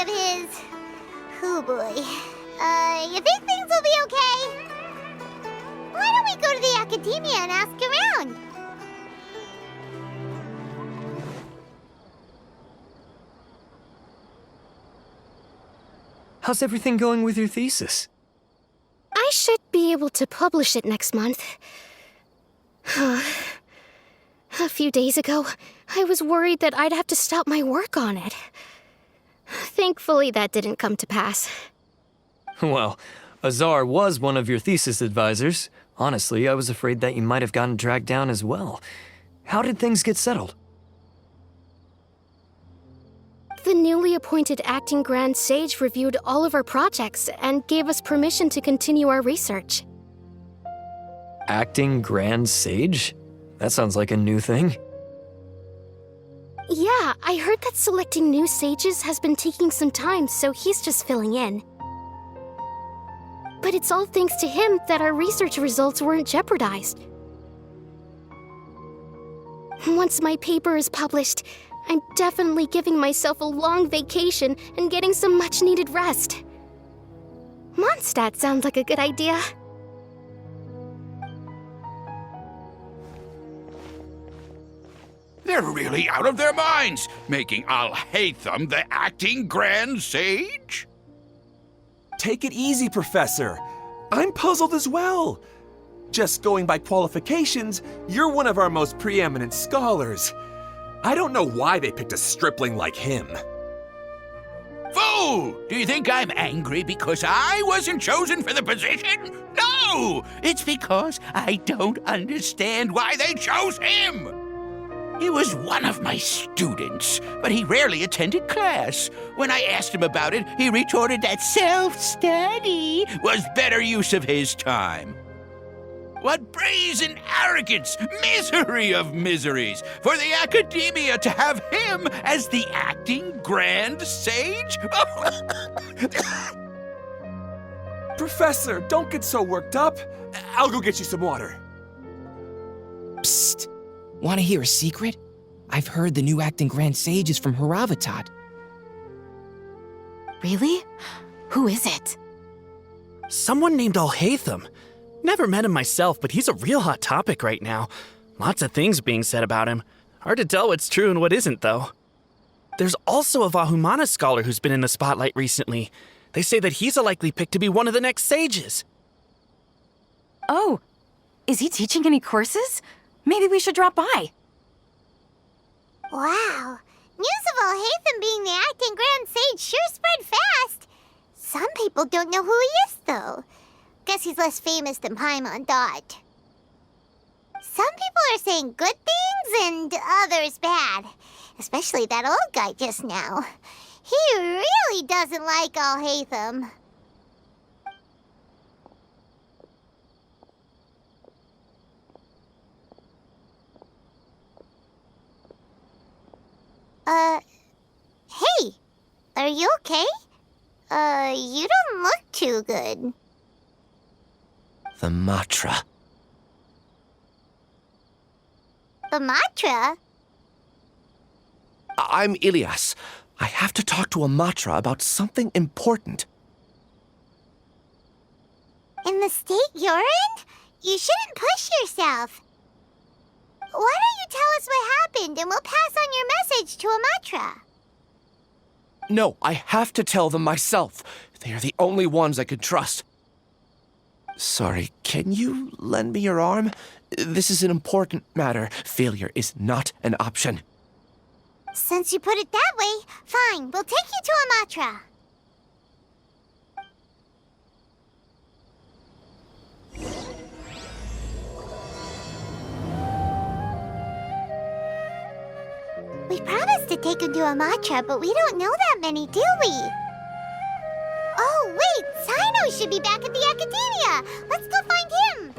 of his. Oh boy. You think things will be okay? Why don't we go to the academia and ask around? How's everything going with your thesis? I should be able to publish it next month. A few days ago, I was worried that I'd have to stop my work on it. Thankfully, that didn't come to pass. Well, Azar was one of your thesis advisors. Honestly, I was afraid that you might have gotten dragged down as well. How did things get settled? The newly appointed acting Grand Sage reviewed all of our projects and gave us permission to continue our research. Acting Grand Sage? That sounds like a new thing. Yeah, I heard that selecting new sages has been taking some time, so he's just filling in. But it's all thanks to him that our research results weren't jeopardized. Once my paper is published, I'm definitely giving myself a long vacation and getting some much-needed rest. Mondstadt sounds like a good idea. They're really out of their minds, making Alhaitham the acting Grand Sage? Take it easy, Professor. I'm puzzled as well. Just going by qualifications, you're one of our most preeminent scholars. I don't know why they picked a stripling like him. Fool! Do you think I'm angry because I wasn't chosen for the position? No! It's because I don't understand why they chose him! He was one of my students, but he rarely attended class. When I asked him about it, he retorted that self-study was better use of his time. What brazen arrogance, misery of miseries, for the academia to have him as the acting Grand Sage? Professor, don't get so worked up. I'll go get you some water. Psst. Want to hear a secret? I've heard the new acting Grand Sage is from Haravatat. Really? Who is it? Someone named Alhaitham. Never met him myself, but he's a real hot topic right now. Lots of things being said about him. Hard to tell what's true and what isn't, though. There's also a Vahumana scholar who's been in the spotlight recently. They say that he's a likely pick to be one of the next sages. Oh, is he teaching any courses? Maybe we should drop by. Wow. News of Alhaitham being the acting Grand Sage sure spread fast. Some people don't know who he is, though. Guess he's less famous than Paimon Dot. Some people are saying good things and others bad. Especially that old guy just now. He really doesn't like Alhaitham. Hey, are you okay? You don't look too good. The Matra. The Matra? I'm Ilias. I have to talk to a Matra about something important. In the state you're in? You shouldn't push yourself. Why don't you tell us what happened and we'll pass on your message to a Matra? No, I have to tell them myself. They are the only ones I could trust. Sorry, can you lend me your arm? This is an important matter. Failure is not an option. Since you put it that way, fine, we'll take you to a Matra. We promised to take him to a Matra, but we don't know that many, do we? Oh, wait! Sino should be back at the Academia! Let's go find him!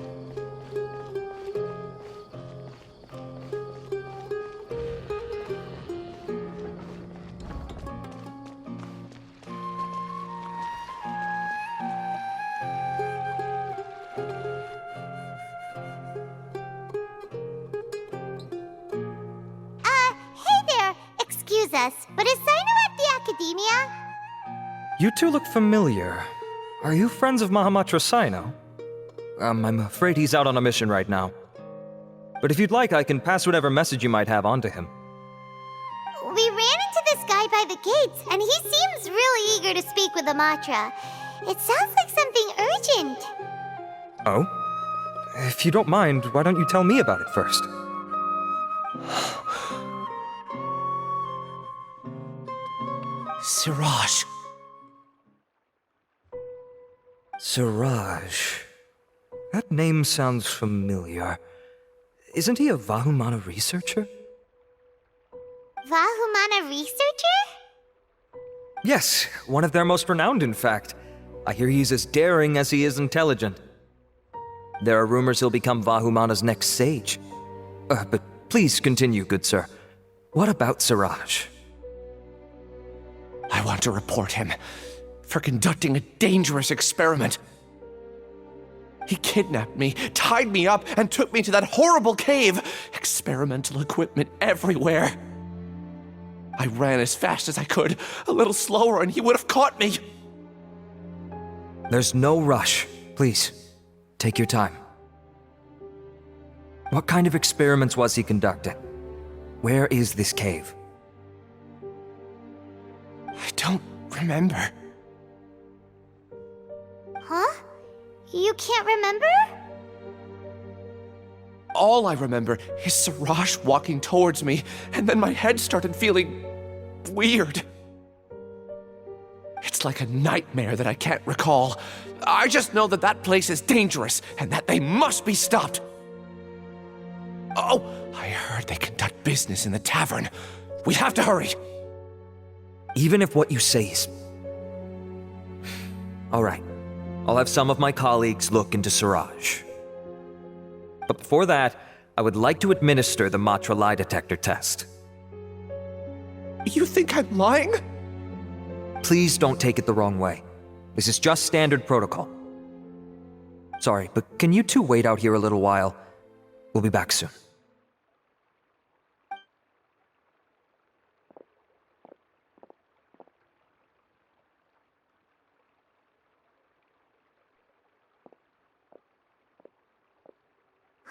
Hey there! Excuse us, but is Sino at the Academia? You two look familiar. Are you friends of Mahamatra Sino? I'm afraid he's out on a mission right now. But if you'd like, I can pass whatever message you might have on to him. We ran into this guy by the gates, and he seems really eager to speak with Amatra. It sounds like something urgent. Oh? If you don't mind, why don't you tell me about it first? Siraj. Siraj. That name sounds familiar. Isn't he a Vahumana researcher? Vahumana researcher? Yes, one of their most renowned, in fact. I hear he's as daring as he is intelligent. There are rumors he'll become Vahumana's next sage. But please continue, good sir. What about Siraj? I want to report him for conducting a dangerous experiment. He kidnapped me, tied me up, and took me to that horrible cave. Experimental equipment everywhere. I ran as fast as I could, a little slower, and he would have caught me. There's no rush. Please, take your time. What kind of experiments was he conducting? Where is this cave? I don't remember. Huh? You can't remember? All I remember is Siraj walking towards me, and then my head started feeling weird. It's like a nightmare that I can't recall. I just know that that place is dangerous, and that they must be stopped. Oh, I heard they conduct business in the tavern. We have to hurry. Even if what you say is... All right. I'll have some of my colleagues look into Siraj. But before that, I would like to administer the Matra lie detector test. You think I'm lying? Please don't take it the wrong way. This is just standard protocol. Sorry, but can you two wait out here a little while? We'll be back soon.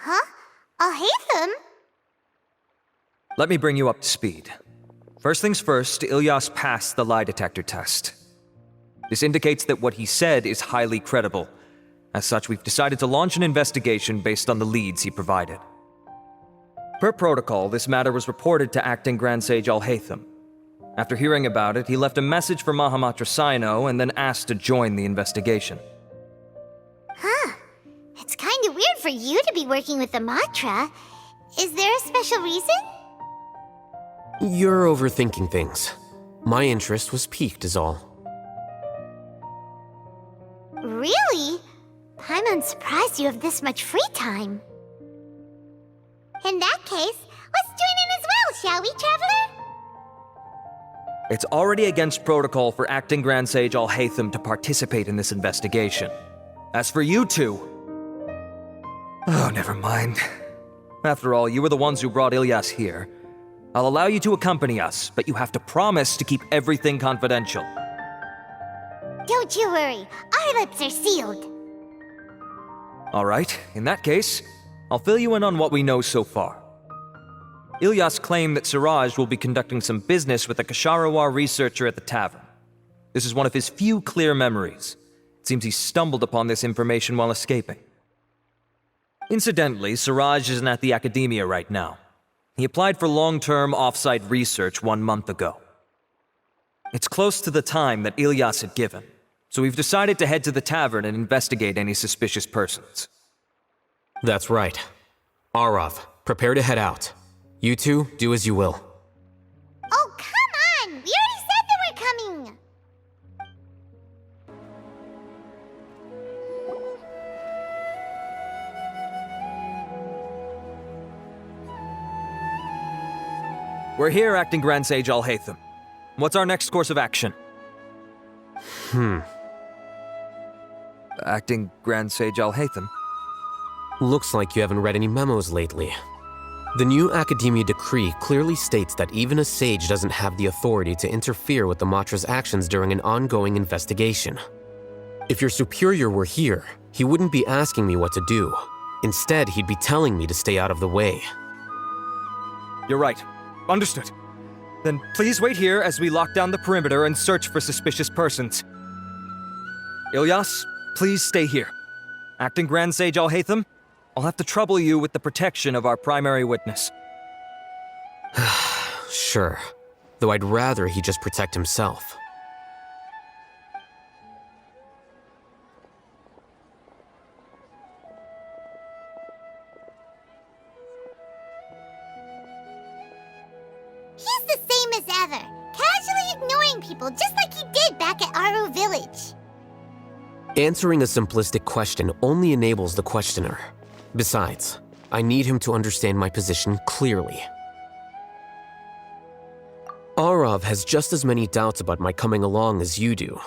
Huh? Alhaitham? Let me bring you up to speed. First things first, Ilyas passed the lie detector test. This indicates that what he said is highly credible. As such, we've decided to launch an investigation based on the leads he provided. Per protocol, this matter was reported to Acting Grand Sage Alhaitham. After hearing about it, he left a message for Mahamatra Sino and then asked to join the investigation. Huh. It's kind of weird for you to be working with the Matra. Is there a special reason? You're overthinking things. My interest was piqued is all. Really? I'm surprised you have this much free time. In that case, let's join in as well, shall we, Traveler? It's already against protocol for Acting Grand Sage Alhaitham to participate in this investigation. As for you two... Oh, never mind. After all, you were the ones who brought Ilyas here. I'll allow you to accompany us, but you have to promise to keep everything confidential. Don't you worry, our lips are sealed. All right, in that case, I'll fill you in on what we know so far. Ilyas claimed that Siraj will be conducting some business with a Kasharawar researcher at the tavern. This is one of his few clear memories. It seems he stumbled upon this information while escaping. Incidentally, Siraj isn't at the academia right now. He applied for long-term off-site research 1 month ago. It's close to the time that Ilyas had given, so we've decided to head to the tavern and investigate any suspicious persons. That's right. Arav, prepare to head out. You two, do as you will. Oh, come on! We already said that we're coming! We're here, Acting Grand Sage Alhaitham. What's our next course of action? Acting Grand Sage Alhaitham? Looks like you haven't read any memos lately. The new Academia decree clearly states that even a sage doesn't have the authority to interfere with the Matra's actions during an ongoing investigation. If your superior were here, he wouldn't be asking me what to do. Instead, he'd be telling me to stay out of the way. You're right. Understood. Then please wait here as we lock down the perimeter and search for suspicious persons. Ilyas, please stay here. Acting Grand Sage Alhaitham, I'll have to trouble you with the protection of our primary witness. Sure. Though I'd rather he just protect himself. He's the same as ever, casually ignoring people just like he did back at Aru Village. Answering a simplistic question only enables the questioner. Besides, I need him to understand my position clearly. Arav has just as many doubts about my coming along as you do.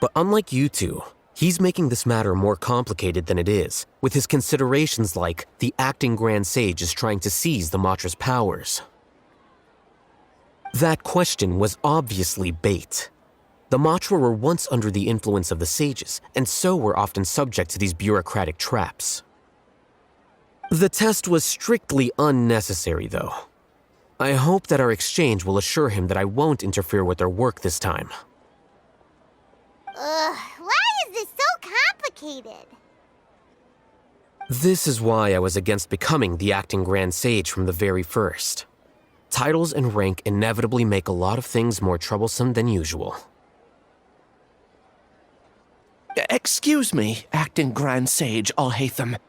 But unlike you two, he's making this matter more complicated than it is, with his considerations like the acting Grand Sage is trying to seize the Matra's powers. That question was obviously bait. The Matra were once under the influence of the sages, and so were often subject to these bureaucratic traps. The test was strictly unnecessary, though. I hope that our exchange will assure him that I won't interfere with their work this time. Why is this so complicated? This is why I was against becoming the acting Grand Sage from the very first. Titles and rank inevitably make a lot of things more troublesome than usual. Excuse me, Acting Grand Sage Alhaitham.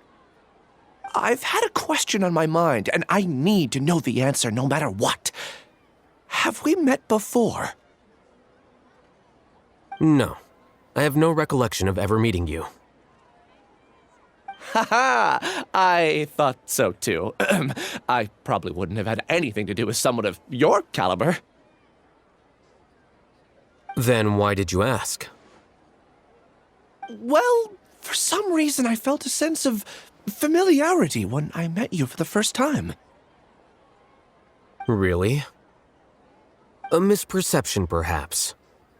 I've had a question on my mind, and I need to know the answer no matter what. Have we met before? No. I have no recollection of ever meeting you. Haha! I thought so too. I probably wouldn't have had anything to do with someone of your caliber. Then why did you ask? Well, for some reason I felt a sense of familiarity when I met you for the first time. Really? A misperception, perhaps.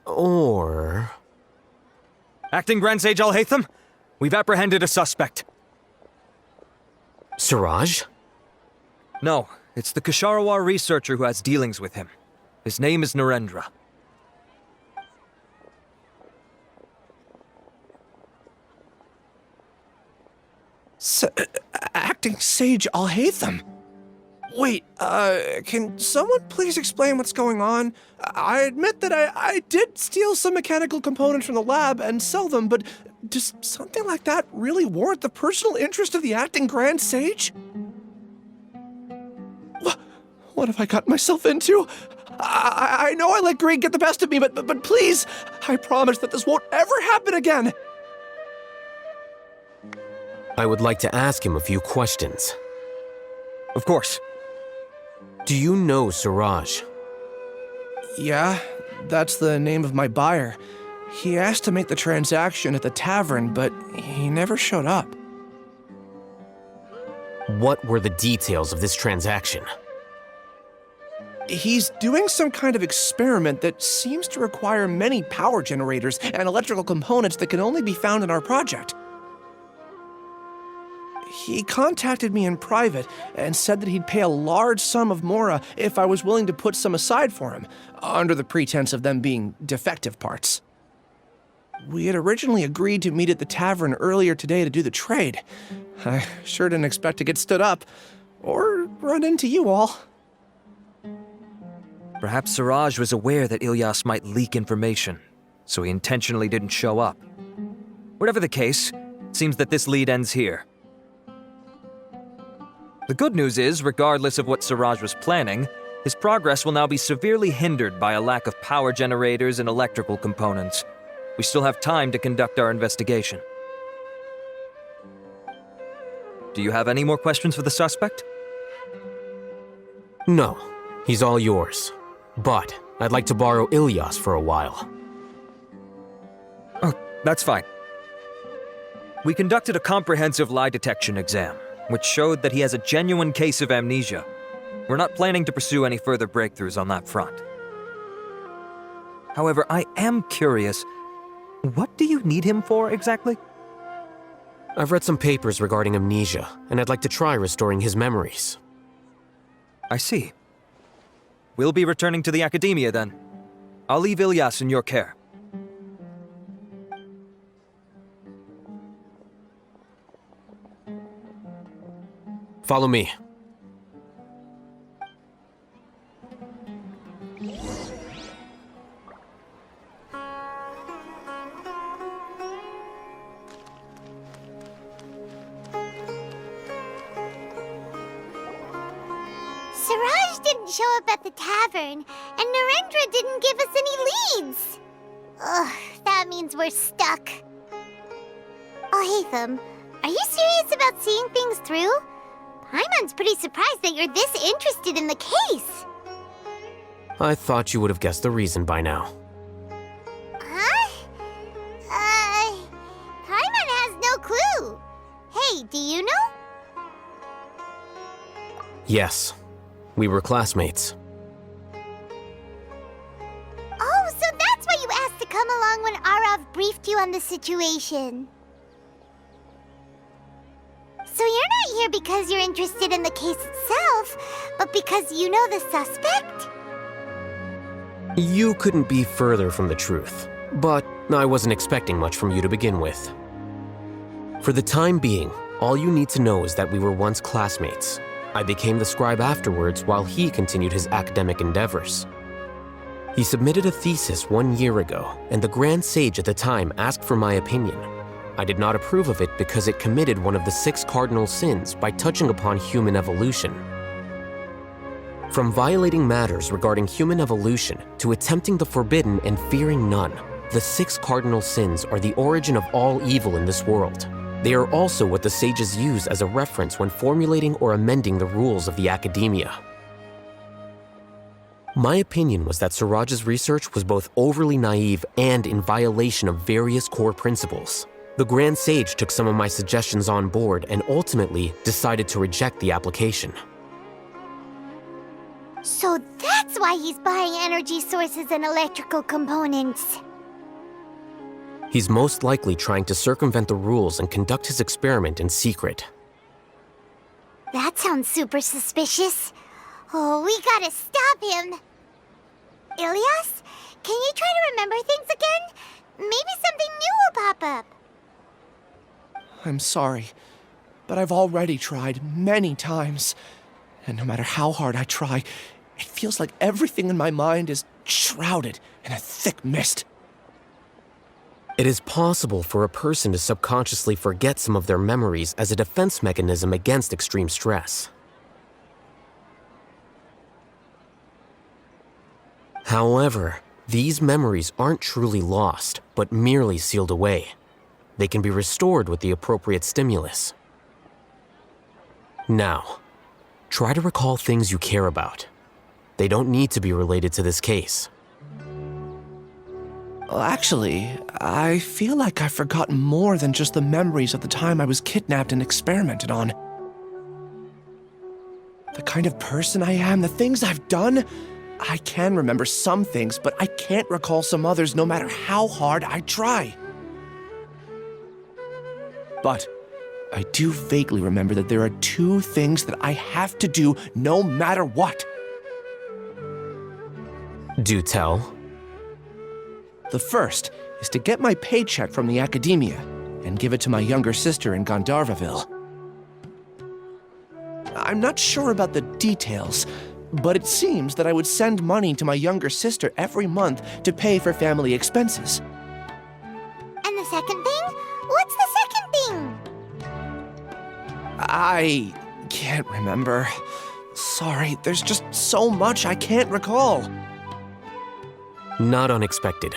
Or... Acting Grand Sage Alhaitham, we've apprehended a suspect. Siraj? No, it's the Kasharawar researcher who has dealings with him. His name is Narendra. Acting Sage Alhaitham? Wait, can someone please explain what's going on? I admit that I did steal some mechanical components from the lab and sell them, but does something like that really warrant the personal interest of the Acting Grand Sage? What have I got myself into? I know I let greed get the best of me, but please, I promise that this won't ever happen again. I would like to ask him a few questions. Of course. Do you know Siraj? Yeah, that's the name of my buyer. He asked to make the transaction at the tavern, but he never showed up. What were the details of this transaction? He's doing some kind of experiment that seems to require many power generators and electrical components that can only be found in our project. He contacted me in private and said that he'd pay a large sum of Mora if I was willing to put some aside for him, under the pretense of them being defective parts. We had originally agreed to meet at the tavern earlier today to do the trade. I sure didn't expect to get stood up, or run into you all. Perhaps Siraj was aware that Ilyas might leak information, so he intentionally didn't show up. Whatever the case, it seems that this lead ends here. The good news is, regardless of what Siraj was planning, his progress will now be severely hindered by a lack of power generators and electrical components. We still have time to conduct our investigation. Do you have any more questions for the suspect? No, he's all yours. But I'd like to borrow Ilyas for a while. Oh, that's fine. We conducted a comprehensive lie detection exam. which showed that he has a genuine case of amnesia. We're not planning to pursue any further breakthroughs on that front. However, I am curious, what do you need him for exactly? I've read some papers regarding amnesia, and I'd like to try restoring his memories. I see. We'll be returning to the Academia then. I'll leave Ilyas in your care. Follow me. Siraj didn't show up at the tavern, and Narendra didn't give us any leads. Ugh, that means we're stuck. Alhaitham, are you serious about seeing things through? Paimon's pretty surprised that you're this interested in the case. I thought you would have guessed the reason by now. Huh? Paimon has no clue. Hey, do you know? Yes, we were classmates. Oh, so that's why you asked to come along when Arav briefed you on the situation. So you're not here because you're interested in the case itself, but because you know the suspect? You couldn't be further from the truth, but I wasn't expecting much from you to begin with. For the time being, all you need to know is that we were once classmates. I became the scribe afterwards while he continued his academic endeavors. He submitted a thesis 1 year ago, and the Grand Sage at the time asked for my opinion. I did not approve of it because it committed one of the 6 cardinal sins by touching upon human evolution. From violating matters regarding human evolution to attempting the forbidden and fearing none, the 6 cardinal sins are the origin of all evil in this world. They are also what the sages use as a reference when formulating or amending the rules of the Academia. My opinion was that Siraj's research was both overly naive and in violation of various core principles. The Grand Sage took some of my suggestions on board and ultimately decided to reject the application. So that's why he's buying energy sources and electrical components. He's most likely trying to circumvent the rules and conduct his experiment in secret. That sounds super suspicious. Oh, we gotta stop him. Ilyas, can you try to remember things again? Maybe something new will pop up. I'm sorry, but I've already tried many times. And no matter how hard I try, it feels like everything in my mind is shrouded in a thick mist. It is possible for a person to subconsciously forget some of their memories as a defense mechanism against extreme stress. However, these memories aren't truly lost, but merely sealed away. They can be restored with the appropriate stimulus. Now, try to recall things you care about. They don't need to be related to this case. Well, actually, I feel like I've forgotten more than just the memories of the time I was kidnapped and experimented on. The kind of person I am, the things I've done, I can remember some things, but I can't recall some others no matter how hard I try. But I do vaguely remember that there are 2 things that I have to do no matter what. Do tell. The first is to get my paycheck from the Academia and give it to my younger sister in Gandharvaville. I'm not sure about the details, but it seems that I would send money to my younger sister every month to pay for family expenses. And the second thing? What's the second thing? I can't remember. Sorry, there's just so much I can't recall. Not unexpected.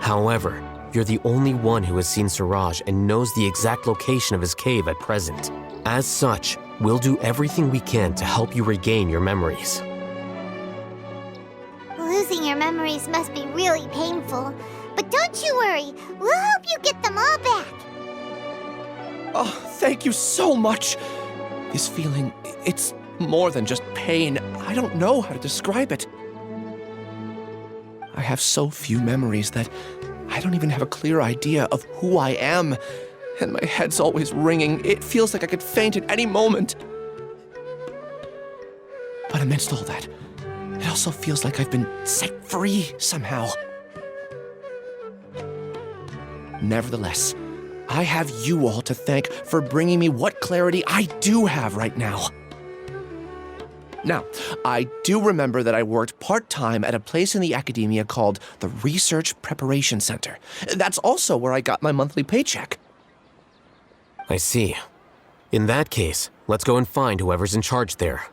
However, you're the only one who has seen Siraj and knows the exact location of his cave at present. As such, we'll do everything we can to help you regain your memories. Losing your memories must be really painful. But don't you worry, we'll help you get them all back. Oh, thank you so much. This feeling, it's more than just pain. I don't know how to describe it. I have so few memories that I don't even have a clear idea of who I am, and my head's always ringing. It feels like I could faint at any moment. But amidst all that, it also feels like I've been set free somehow. Nevertheless, I have you all to thank for bringing me what clarity I do have right now. Now, I do remember that I worked part-time at a place in the academia called the Research Preparation Center. That's also where I got my monthly paycheck. I see. In that case, let's go and find whoever's in charge there.